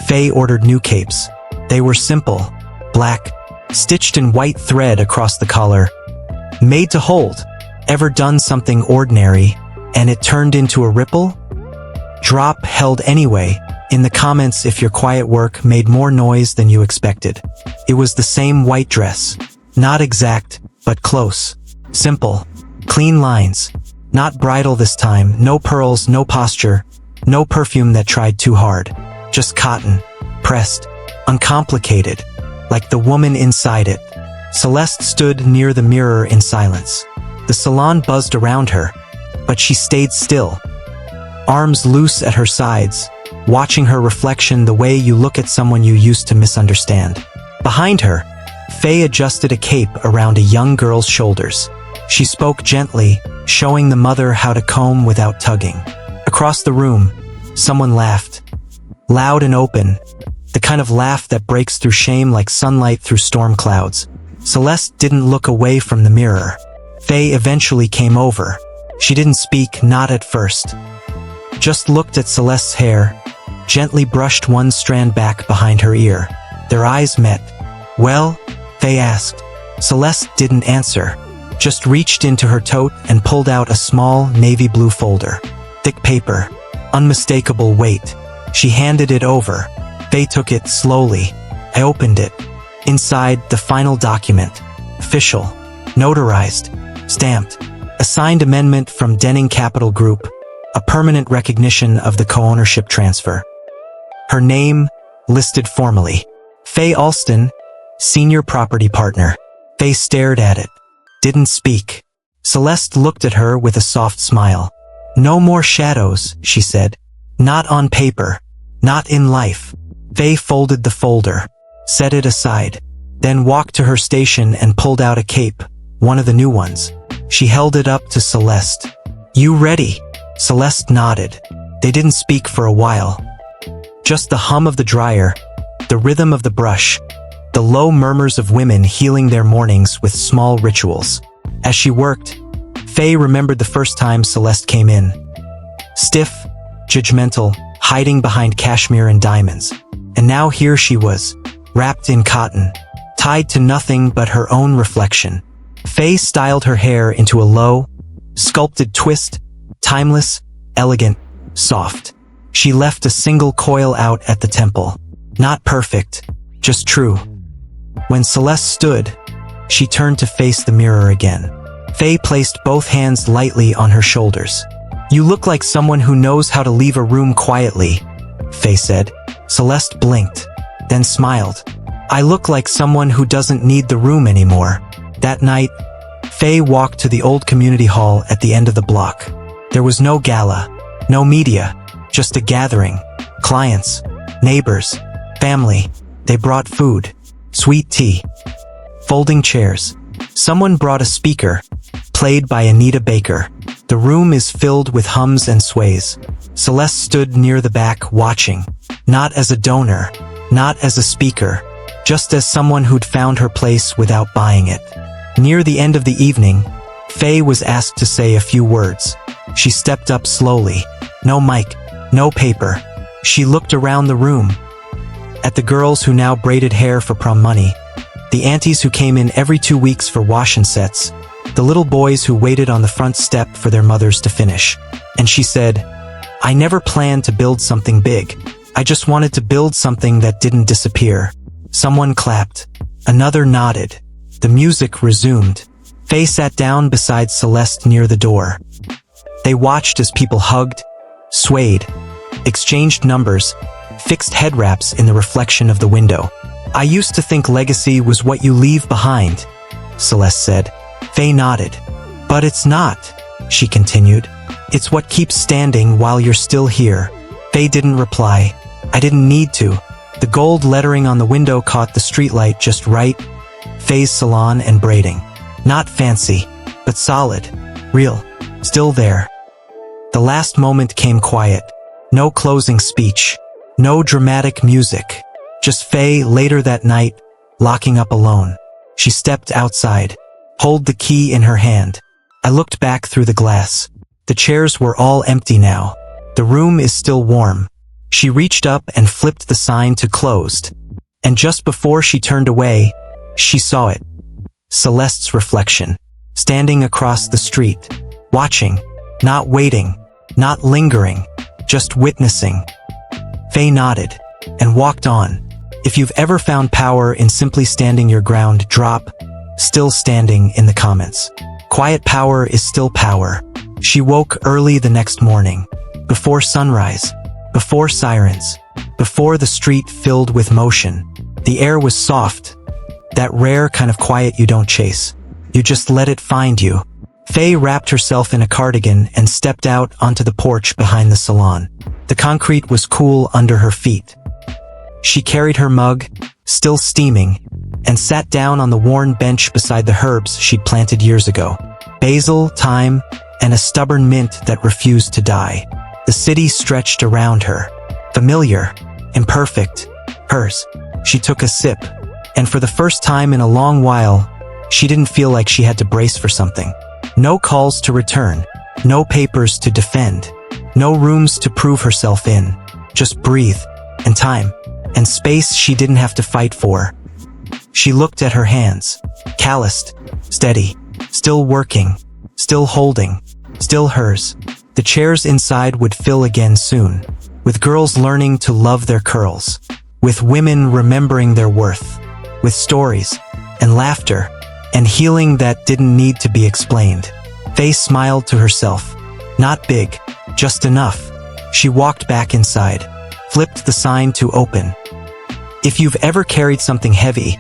Faye ordered new capes. They were simple, black, stitched in white thread across the collar. Made to hold. Ever done something ordinary, and it turned into a ripple? Drop held anyway. In the comments if your quiet work made more noise than you expected. It was the same white dress. Not exact, but close. Simple. Clean lines. Not bridal this time, no pearls, no posture, no perfume that tried too hard. Just cotton, pressed, uncomplicated, like the woman inside it. Celeste stood near the mirror in silence. The salon buzzed around her. but she stayed still, arms loose at her sides, watching her reflection the way you look at someone you used to misunderstand. Behind her, Faye adjusted a cape around a young girl's shoulders. She spoke gently, showing the mother how to comb without tugging. Across the room, someone laughed. Loud and open, the kind of laugh that breaks through shame like sunlight through storm clouds. Celeste didn't look away from the mirror. Faye eventually came over. She didn't speak, not at first. Just looked at Celeste's hair, gently brushed one strand back behind her ear. Their eyes met. "Well?" Faye asked. Celeste didn't answer, just reached into her tote and pulled out a small navy blue folder. Thick paper, unmistakable weight. She handed it over. Faye took it slowly. I opened it. Inside, the final document. Official. Notarized. Stamped. A signed amendment from Denning Capital Group. A permanent recognition of the co-ownership transfer. Her name, listed formally. Faye Alston, Senior Property Partner. Faye stared at it. Didn't speak. Celeste looked at her with a soft smile. "No more shadows," she said. "Not on paper. Not in life." Faye folded the folder, set it aside, then walked to her station and pulled out a cape, one of the new ones. She held it up to Celeste. "You ready?" Celeste nodded. They didn't speak for a while. Just the hum of the dryer, the rhythm of the brush, the low murmurs of women healing their mornings with small rituals. As she worked, Faye remembered the first time Celeste came in. Stiff, judgmental, hiding behind cashmere and diamonds. And now here she was, wrapped in cotton, tied to nothing but her own reflection. Faye styled her hair into a low, sculpted twist, timeless, elegant, soft. She left a single coil out at the temple. Not perfect, just true. When Celeste stood, she turned to face the mirror again. Faye placed both hands lightly on her shoulders. "You look like someone who knows how to leave a room quietly," Faye said. Celeste blinked, then smiled. "I look like someone who doesn't need the room anymore." That night, Faye walked to the old community hall at the end of the block. There was no gala, no media, just a gathering. Clients, neighbors, family. They brought food, sweet tea, folding chairs. Someone brought a speaker, played by Anita Baker. The room is filled with hums and sways. Celeste stood near the back watching, not as a donor, not as a speaker, just as someone who'd found her place without buying it. Near the end of the evening, Faye was asked to say a few words. She stepped up slowly. No mic, no paper. She looked around the room. At the girls who now braided hair for prom money, the aunties who came in every 2 weeks for wash-and sets, the little boys who waited on the front step for their mothers to finish. And she said, "I never planned to build something big. I just wanted to build something that didn't disappear." Someone clapped. Another nodded. The music resumed. Faye sat down beside Celeste near the door. They watched as people hugged, swayed, exchanged numbers, fixed head wraps in the reflection of the window. "I used to think legacy was what you leave behind," Celeste said. Faye nodded. "But it's not," she continued. "It's what keeps standing while you're still here." Faye didn't reply. "I didn't need to." The gold lettering on the window caught the streetlight just right. Faye's Salon and Braiding. Not fancy, but solid, real, still there. The last moment came quiet. No closing speech. No dramatic music. Just Faye later that night, locking up alone. She stepped outside, held the key in her hand. I looked back through the glass. The chairs were all empty now. The room is still warm. She reached up and flipped the sign to closed. And just before she turned away, she saw it. Celeste's reflection, standing across the street, watching, not waiting, not lingering, just witnessing. Faye nodded and walked on. If you've ever found power in simply standing your ground, drop "still standing" in the comments. Quiet power is still power. She woke early the next morning, before sunrise, before sirens, before the street filled with motion. The air was soft, that rare kind of quiet you don't chase. You just let it find you. Faye wrapped herself in a cardigan and stepped out onto the porch behind the salon. The concrete was cool under her feet. She carried her mug, still steaming, and sat down on the worn bench beside the herbs she'd planted years ago. Basil, thyme, and a stubborn mint that refused to die. The city stretched around her. Familiar, imperfect, hers. She took a sip, and for the first time in a long while, she didn't feel like she had to brace for something. No calls to return, no papers to defend, no rooms to prove herself in. Just breathe, and time, and space she didn't have to fight for. She looked at her hands, calloused, steady, still working, still holding, still hers. The chairs inside would fill again soon, with girls learning to love their curls, with women remembering their worth, with stories, and laughter, and healing that didn't need to be explained. Faye smiled to herself. Not big, just enough. She walked back inside, flipped the sign to open. If you've ever carried something heavy,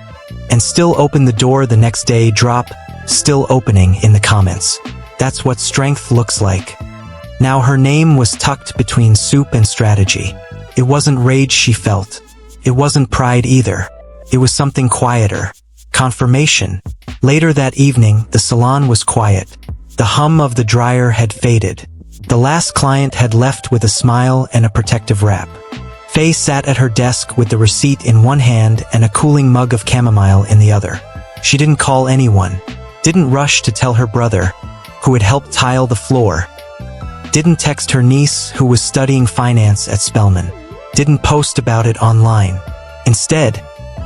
and still opened the door the next day, drop "still opening" in the comments. That's what strength looks like. Now her name was tucked between soup and strategy. It wasn't rage she felt. It wasn't pride either. It was something quieter. Confirmation. Later that evening, the salon was quiet. The hum of the dryer had faded. The last client had left with a smile and a protective wrap. Faye sat at her desk with the receipt in one hand and a cooling mug of chamomile in the other. She didn't call anyone. Didn't rush to tell her brother, who had helped tile the floor. Didn't text her niece, who was studying finance at Spelman. Didn't post about it online. Instead,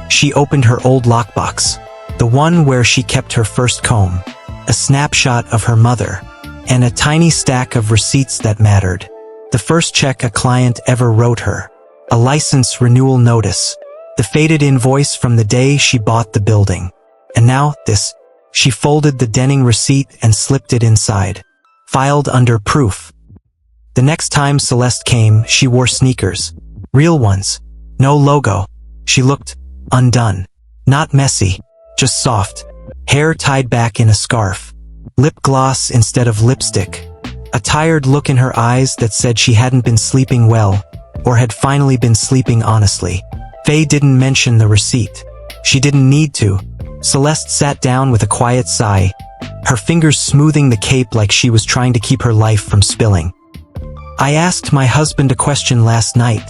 she opened her old lockbox, the one where she kept her first comb, a snapshot of her mother, and a tiny stack of receipts that mattered. The first check a client ever wrote her, a license renewal notice, the faded invoice from the day she bought the building. And now, this. She folded the Denning receipt and slipped it inside, filed under proof. The next time Celeste came, she wore sneakers. Real ones. No logo. She looked undone. Not messy, just soft. Hair tied back in a scarf. Lip gloss instead of lipstick. A tired look in her eyes that said she hadn't been sleeping well, or had finally been sleeping honestly. Faye didn't mention the receipt. She didn't need to. Celeste sat down with a quiet sigh, her fingers smoothing the cape like she was trying to keep her life from spilling. "I asked my husband a question last night,"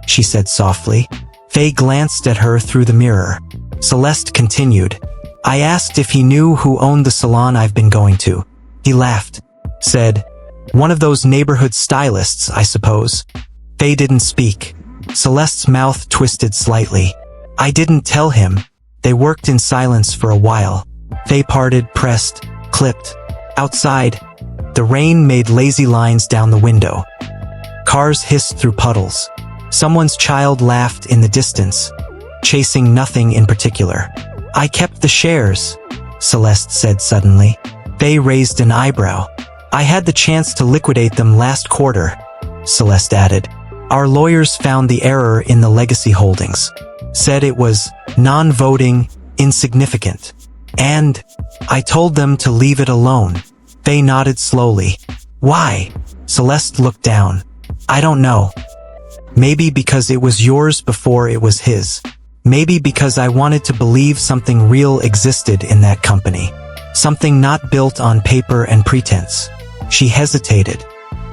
she said softly. Faye glanced at her through the mirror. Celeste continued, "I asked if he knew who owned the salon I've been going to. He laughed. Said, 'One of those neighborhood stylists, I suppose.'" Faye didn't speak. Celeste's mouth twisted slightly. "I didn't tell him." They worked in silence for a while. Faye parted, pressed, clipped. Outside, the rain made lazy lines down the window. Cars hissed through puddles. Someone's child laughed in the distance, chasing nothing in particular. "I kept the shares," Celeste said suddenly. Faye raised an eyebrow. "I had the chance to liquidate them last quarter," Celeste added. "Our lawyers found the error in the legacy holdings. Said it was non-voting, insignificant. And I told them to leave it alone." Faye nodded slowly. "Why?" Celeste looked down. "I don't know. Maybe because it was yours before it was his. Maybe because I wanted to believe something real existed in that company. Something not built on paper and pretense." She hesitated.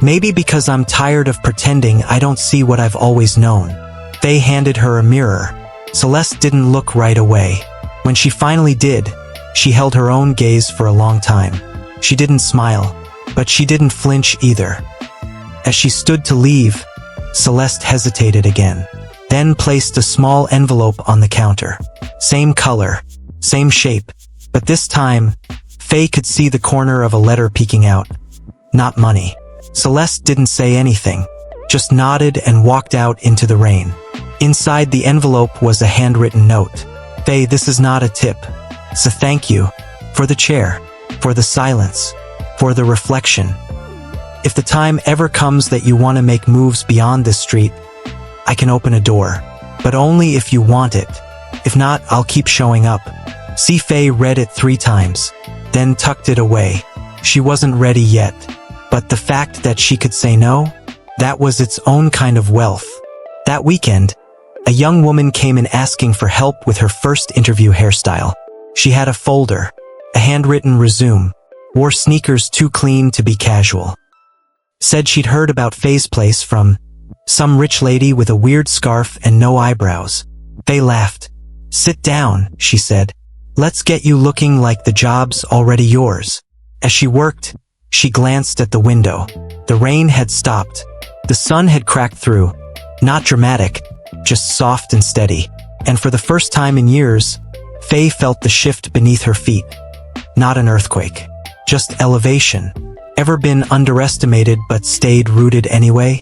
"Maybe because I'm tired of pretending I don't see what I've always known." Faye handed her a mirror. Celeste didn't look right away. When she finally did, she held her own gaze for a long time. She didn't smile, but she didn't flinch either. As she stood to leave, Celeste hesitated again, then placed a small envelope on the counter. Same color, same shape, but this time, Faye could see the corner of a letter peeking out. Not money. Celeste didn't say anything, just nodded and walked out into the rain. Inside the envelope was a handwritten note. "Faye, this is not a tip. It's a thank you. For the chair. For the silence. For the reflection. If the time ever comes that you want to make moves beyond this street, I can open a door. But only if you want it. If not, I'll keep showing up." See, Faye read it 3 times, then tucked it away. She wasn't ready yet, but the fact that she could say no, that was its own kind of wealth. That weekend, a young woman came in asking for help with her first interview hairstyle. She had a folder, a handwritten resume, wore sneakers too clean to be casual. Said she'd heard about Faye's place from some rich lady with a weird scarf and no eyebrows. Faye laughed. "Sit down," she said. "Let's get you looking like the job's already yours." As she worked, she glanced at the window. The rain had stopped. The sun had cracked through. Not dramatic, just soft and steady. And for the first time in years, Faye felt the shift beneath her feet. Not an earthquake, just elevation. Ever been underestimated but stayed rooted anyway?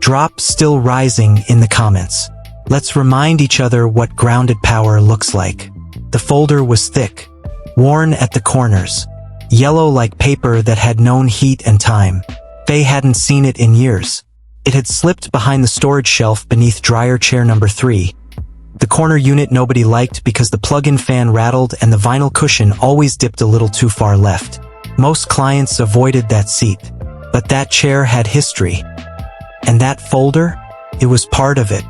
Drop still rising in the comments. Let's remind each other what grounded power looks like. The folder was thick, worn at the corners, yellow like paper that had known heat and time. Faye hadn't seen it in years. It had slipped behind the storage shelf beneath dryer chair number 3. The corner unit nobody liked because the plug-in fan rattled and the vinyl cushion always dipped a little too far left. Most clients avoided that seat. But that chair had history. And that folder? It was part of it.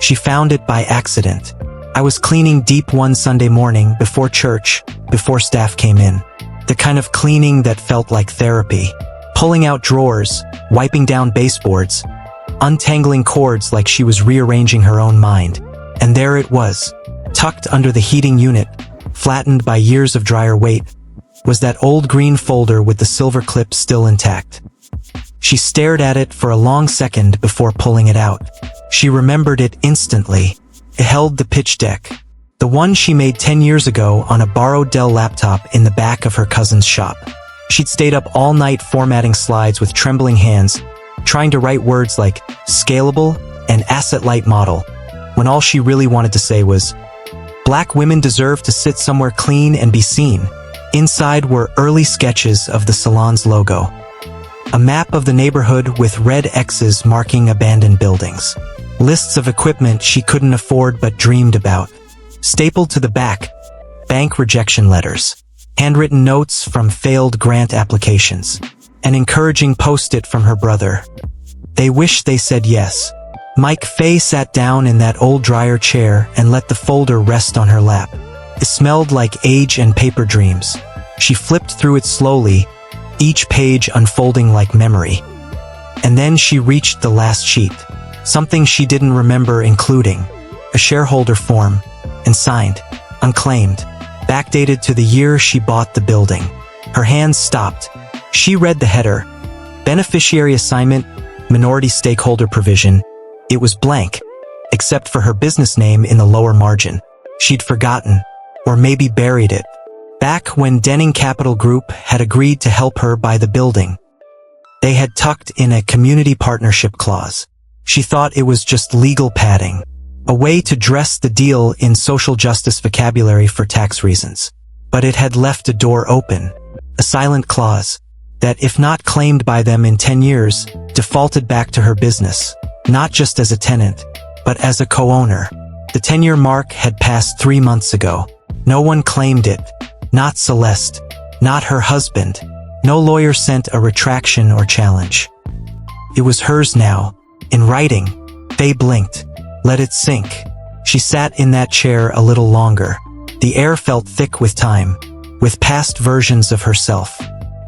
She found it by accident. I was cleaning deep one Sunday morning before church, before staff came in. The kind of cleaning that felt like therapy. Pulling out drawers, wiping down baseboards, untangling cords like she was rearranging her own mind. And there it was, tucked under the heating unit, flattened by years of dryer weight, was that old green folder with the silver clip still intact. She stared at it for a long second before pulling it out. She remembered it instantly. It held the pitch deck, the one she made 10 years ago on a borrowed Dell laptop in the back of her cousin's shop. She'd stayed up all night formatting slides with trembling hands, trying to write words like scalable and asset-light model, when all she really wanted to say was, "Black women deserve to sit somewhere clean and be seen." Inside were early sketches of the Salon's logo. A map of the neighborhood with red X's marking abandoned buildings. Lists of equipment she couldn't afford but dreamed about. Stapled to the back, bank rejection letters. Handwritten notes from failed grant applications. An encouraging post-it from her brother. They wish they said yes. Faye sat down in that old dryer chair and let the folder rest on her lap. It smelled like age and paper dreams. She flipped through it slowly, each page unfolding like memory. And then she reached the last sheet. Something she didn't remember including. A shareholder form. And signed. Unclaimed. Backdated to the year she bought the building. Her hands stopped. She read the header. Beneficiary assignment, minority stakeholder provision. It was blank, except for her business name in the lower margin. She'd forgotten, or maybe buried it, back when Denning Capital Group had agreed to help her buy the building. They had tucked in a community partnership clause. She thought it was just legal padding, a way to dress the deal in social justice vocabulary for tax reasons. But it had left a door open, a silent clause, that if not claimed by them in 10 years, defaulted back to her business. Not just as a tenant, but as a co-owner. The 10-year mark had passed 3 months ago. No one claimed it. Not Celeste. Not her husband. No lawyer sent a retraction or challenge. It was hers now. In writing. Faye blinked. Let it sink. She sat in that chair a little longer. The air felt thick with time. With past versions of herself.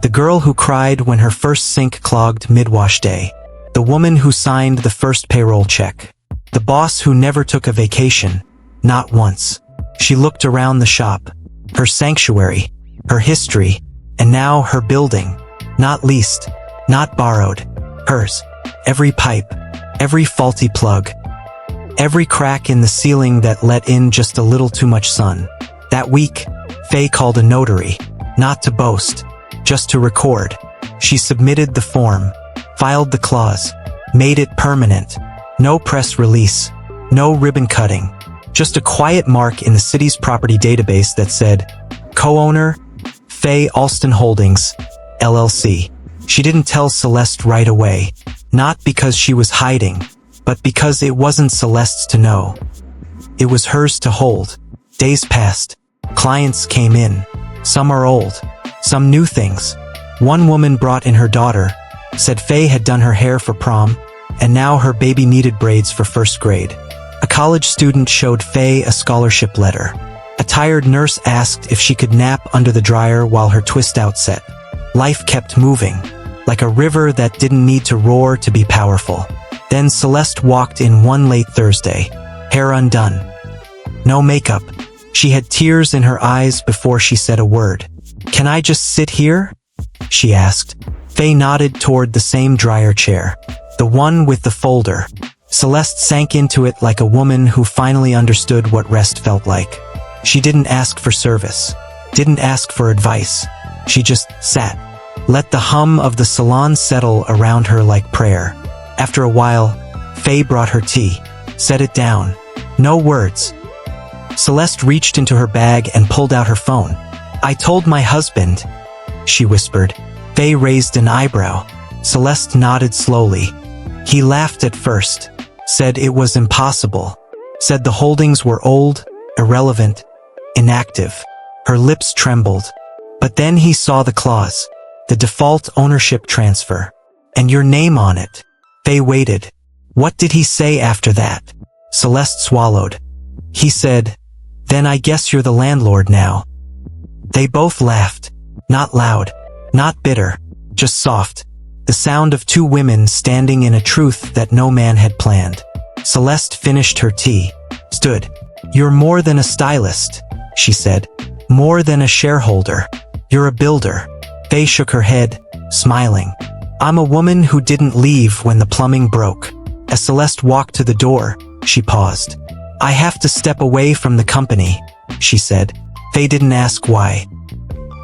The girl who cried when her first sink clogged mid-wash day. The woman who signed the first payroll check. The boss who never took a vacation. Not once. She looked around the shop. Her sanctuary. Her history. And now her building. Not leased. Not borrowed. Hers. Every pipe. Every faulty plug. Every crack in the ceiling that let in just a little too much sun. That week, Faye called a notary. Not to boast. Just to record. She submitted the form. Filed the clause. Made it permanent. No press release. No ribbon cutting. Just a quiet mark in the city's property database that said, co-owner, Faye Alston Holdings, LLC. She didn't tell Celeste right away. Not because she was hiding, but because it wasn't Celeste's to know. It was hers to hold. Days passed. Clients came in. Some are old. Some new things. One woman brought in her daughter, said Faye had done her hair for prom, and now her baby needed braids for first grade. A college student showed Faye a scholarship letter. A tired nurse asked if she could nap under the dryer while her twist-out set. Life kept moving, like a river that didn't need to roar to be powerful. Then Celeste walked in one late Thursday, hair undone. No makeup. She had tears in her eyes before she said a word. "Can I just sit here?" she asked. Faye nodded toward the same dryer chair, the one with the folder. Celeste sank into it like a woman who finally understood what rest felt like. She didn't ask for service, didn't ask for advice. She just sat. Let the hum of the salon settle around her like prayer. After a while, Faye brought her tea. Set it down. No words. Celeste reached into her bag and pulled out her phone. "I told my husband," she whispered. Faye raised an eyebrow. Celeste nodded slowly. He laughed at first, said it was impossible, said the holdings were old, irrelevant, inactive. Her lips trembled. But then he saw the clause, the default ownership transfer, and your name on it. Faye waited. What did he say after that? Celeste swallowed. He said, "Then I guess you're the landlord now." They both laughed. Not loud, not bitter, just soft. The sound of two women standing in a truth that no man had planned. Celeste finished her tea, stood. "You're more than a stylist," she said. "More than a shareholder. You're a builder." Faye shook her head, smiling. "I'm a woman who didn't leave when the plumbing broke." As Celeste walked to the door, she paused. "I have to step away from the company," she said. Faye didn't ask why.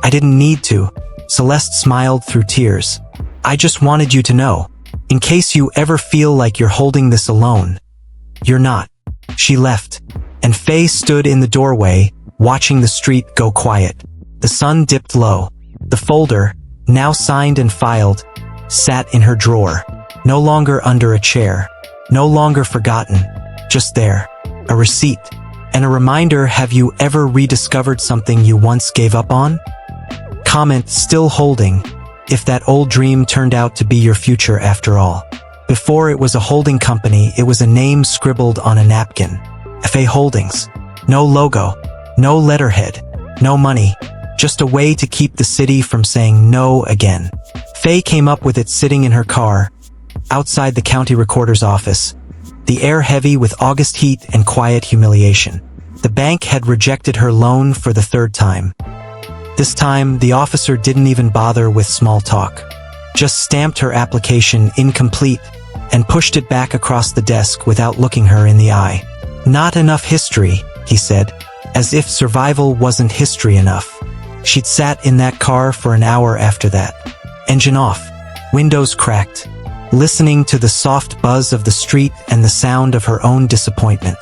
"I didn't need to." Celeste smiled through tears. "I just wanted you to know, in case you ever feel like you're holding this alone. You're not." She left, and Faye stood in the doorway, watching the street go quiet. The sun dipped low. The folder, now signed and filed, sat in her drawer, no longer under a chair, no longer forgotten, just there, a receipt, and a reminder. Have you ever rediscovered something you once gave up on? Comment still holding, if that old dream turned out to be your future after all. Before it was a holding company, it was a name scribbled on a napkin. Faye Holdings. No logo, no letterhead, no money, just a way to keep the city from saying no again. Faye came up with it sitting in her car, outside the county recorder's office, the air heavy with August heat and quiet humiliation. The bank had rejected her loan for the third time. This time, the officer didn't even bother with small talk, just stamped her application incomplete and pushed it back across the desk without looking her in the eye. "Not enough history," he said, as if survival wasn't history enough. She'd sat in that car for an hour after that. Engine off, windows cracked, listening to the soft buzz of the street and the sound of her own disappointment.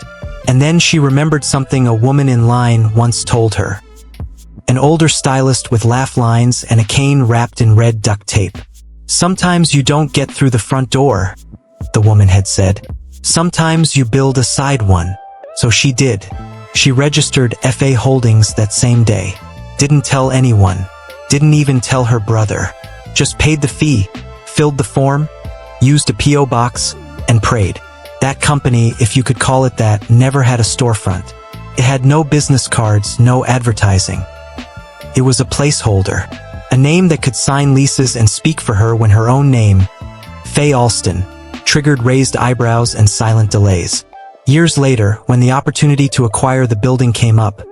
And then she remembered something a woman in line once told her. An older stylist with laugh lines and a cane wrapped in red duct tape. "Sometimes you don't get through the front door," the woman had said. "Sometimes you build a side one." So she did. She registered FA Holdings that same day. Didn't tell anyone. Didn't even tell her brother. Just paid the fee, filled the form, used a P.O. box, and prayed. That company, if you could call it that, never had a storefront. It had no business cards, no advertising. It was a placeholder, a name that could sign leases and speak for her when her own name, Faye Alston, triggered raised eyebrows and silent delays. Years later, when the opportunity to acquire the building came up,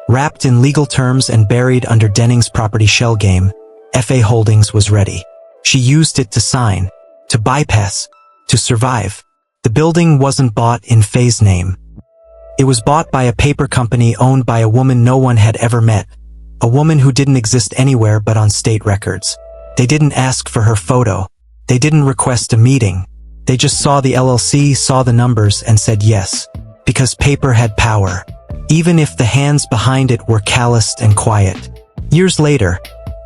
wrapped in legal terms and buried under Denning's property shell game, FA Holdings was ready. She used it to sign, to bypass, to survive. The building wasn't bought in Faye's name. It was bought by a paper company owned by a woman no one had ever met, a woman who didn't exist anywhere but on state records. They didn't ask for her photo. They didn't request a meeting. They just saw the LLC, saw the numbers, and said yes, because paper had power, even if the hands behind it were calloused and quiet. Years later,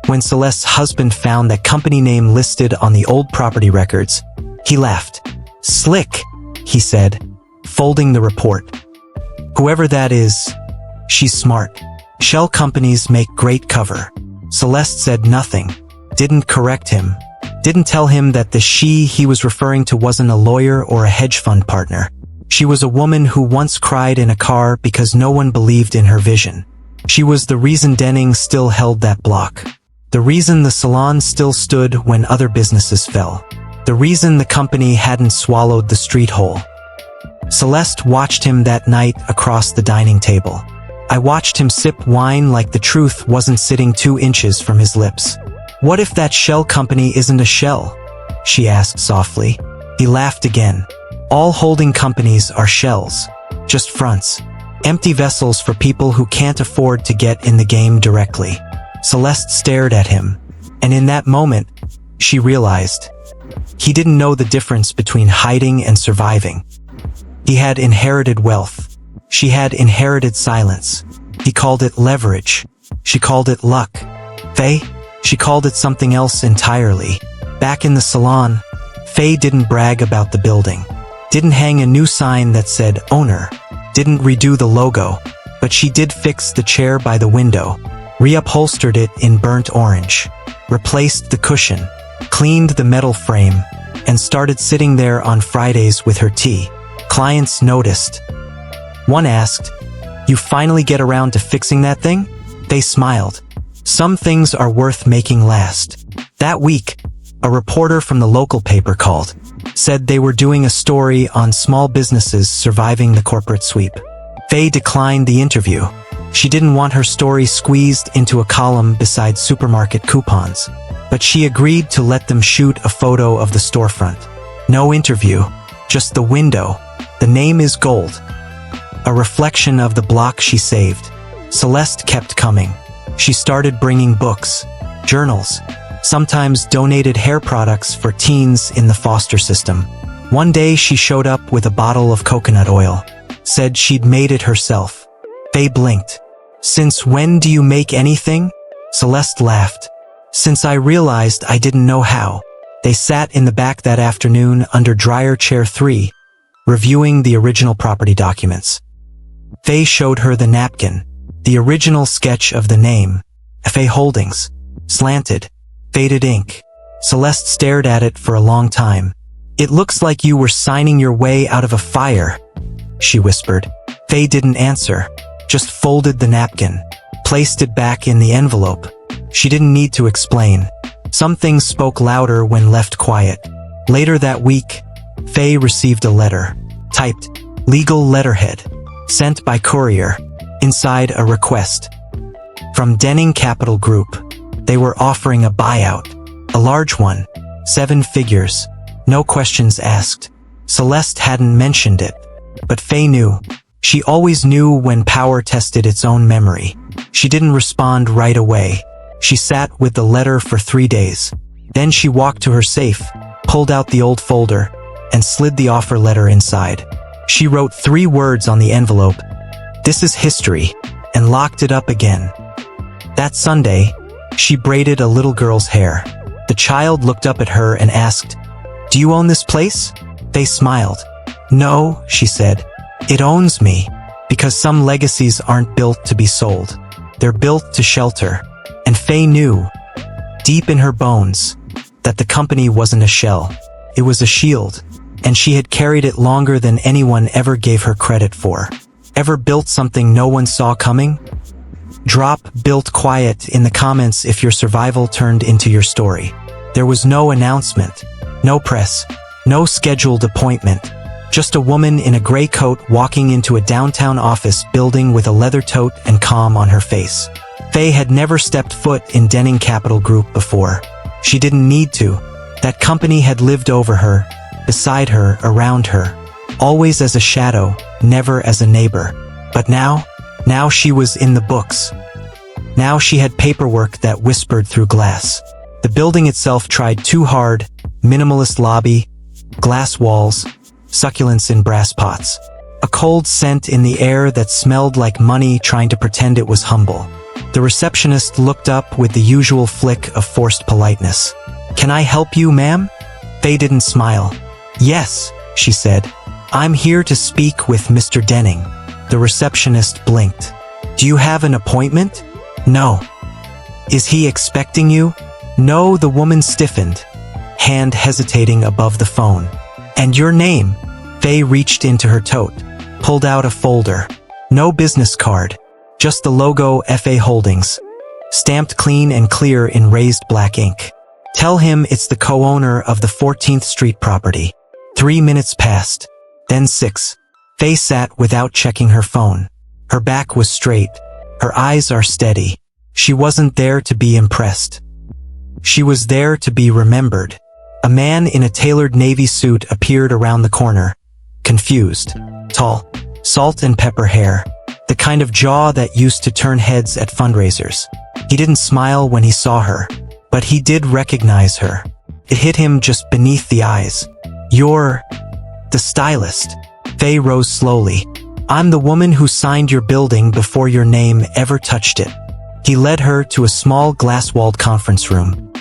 when Celeste's husband found that company name listed on the old property records, he laughed. "Slick," he said, folding the report. "Whoever that is, she's smart. Shell companies make great cover." Celeste said nothing. didn't correct him, didn't tell him that the she he was referring to wasn't a lawyer or a hedge fund partner. She was a woman who once cried in a car because no one believed in her vision. She was the reason Denning still held that block. The reason the salon still stood when other businesses fell. The reason the company hadn't swallowed the street whole. Celeste watched him that night across the dining table. I watched him sip wine like the truth wasn't sitting 2 inches from his lips. "What if that shell company isn't a shell?" she asked softly. He laughed again. "All holding companies are shells. Just fronts. Empty vessels for people who can't afford to get in the game directly." Celeste stared at him, and in that moment, she realized. He didn't know the difference between hiding and surviving. He had inherited wealth. She had inherited silence. He called it leverage. She called it luck. Faye? She called it something else entirely. Back in the salon, Faye didn't brag about the building. Didn't hang a new sign that said owner. Didn't redo the logo. But she did fix the chair by the window. Reupholstered it in burnt orange. Replaced the cushion. Cleaned the metal frame. And started sitting there on Fridays with her tea. Clients noticed. One asked, "You finally get around to fixing that thing?" They smiled. Some things are worth making last. That week, a reporter from the local paper called. Said they were doing a story on small businesses surviving the corporate sweep. Faye declined the interview. She didn't want her story squeezed into a column beside supermarket coupons. But she agreed to let them shoot a photo of the storefront. No interview, just the window. The name is gold. A reflection of the block she saved. Celeste kept coming. She started bringing books, journals, sometimes donated hair products for teens in the foster system. One day she showed up with a bottle of coconut oil. Said she'd made it herself. Faye blinked. "Since when do you make anything?" Celeste laughed. "Since I realized I didn't know how." They sat in the back that afternoon under dryer chair 3, reviewing the original property documents. Faye showed her the napkin, the original sketch of the name, FA Holdings, slanted, faded ink. Celeste stared at it for a long time. "It looks like you were signing your way out of a fire," she whispered. Faye didn't answer, just folded the napkin, placed it back in the envelope. She didn't need to explain. Some things spoke louder when left quiet. Later that week, Faye received a letter, typed, legal letterhead, sent by courier, inside a request. From Denning Capital Group. They were offering a buyout, a large one, 7 figures, no questions asked. Celeste hadn't mentioned it, but Faye knew. She always knew when power tested its own memory. She didn't respond right away. She sat with the letter for 3 days. Then she walked to her safe, pulled out the old folder, and slid the offer letter inside. She wrote 3 words on the envelope, "This is history," and locked it up again. That Sunday, she braided a little girl's hair. The child looked up at her and asked, "Do you own this place?" They smiled. "No," she said. "It owns me, because some legacies aren't built to be sold. They're built to shelter." And Faye knew, deep in her bones, that the company wasn't a shell. It was a shield, and she had carried it longer than anyone ever gave her credit for. Ever built something no one saw coming? Drop "built quiet" in the comments if your survival turned into your story. There was no announcement, no press, no scheduled appointment. Just a woman in a gray coat walking into a downtown office building with a leather tote and calm on her face. Faye had never stepped foot in Denning Capital Group before. She didn't need to. That company had lived over her, beside her, around her. Always as a shadow, never as a neighbor. But now she was in the books. Now she had paperwork that whispered through glass. The building itself tried too hard, minimalist lobby, glass walls, succulents in brass pots. A cold scent in the air that smelled like money trying to pretend it was humble. The receptionist looked up with the usual flick of forced politeness. "Can I help you, ma'am?" Faye didn't smile. "Yes," she said. "I'm here to speak with Mr. Denning." The receptionist blinked. "Do you have an appointment?" "No." "Is he expecting you?" No, the woman stiffened, hand hesitating above the phone. And your name? Faye reached into her tote, pulled out a folder. No business card, just the logo FA Holdings, stamped clean and clear in raised black ink. Tell him it's the co-owner of the 14th Street property. 3 minutes passed, then 6. Faye sat without checking her phone. Her back was straight, her eyes are steady. She wasn't there to be impressed. She was there to be remembered. A man in a tailored navy suit appeared around the corner, confused, tall, salt and pepper hair, the kind of jaw that used to turn heads at fundraisers. He didn't smile when he saw her, but he did recognize her. It hit him just beneath the eyes. You're the stylist. Faye rose slowly. I'm the woman who signed your building before your name ever touched it. He led her to a small glass-walled conference room.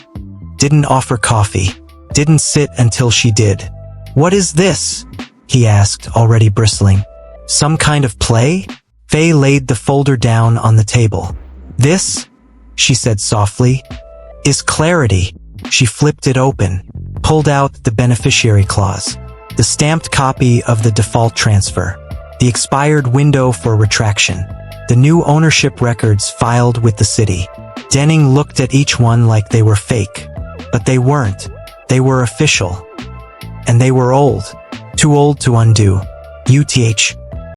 Didn't offer coffee. Didn't sit until she did. What is this? He asked, already bristling. Some kind of play? Faye laid the folder down on the table. This, she said softly, is clarity. She flipped it open, pulled out the beneficiary clause, the stamped copy of the default transfer, the expired window for retraction, the new ownership records filed with the city. Denning looked at each one like they were fake, but they weren't. They were official. And they were old. Too old to undo. UTH.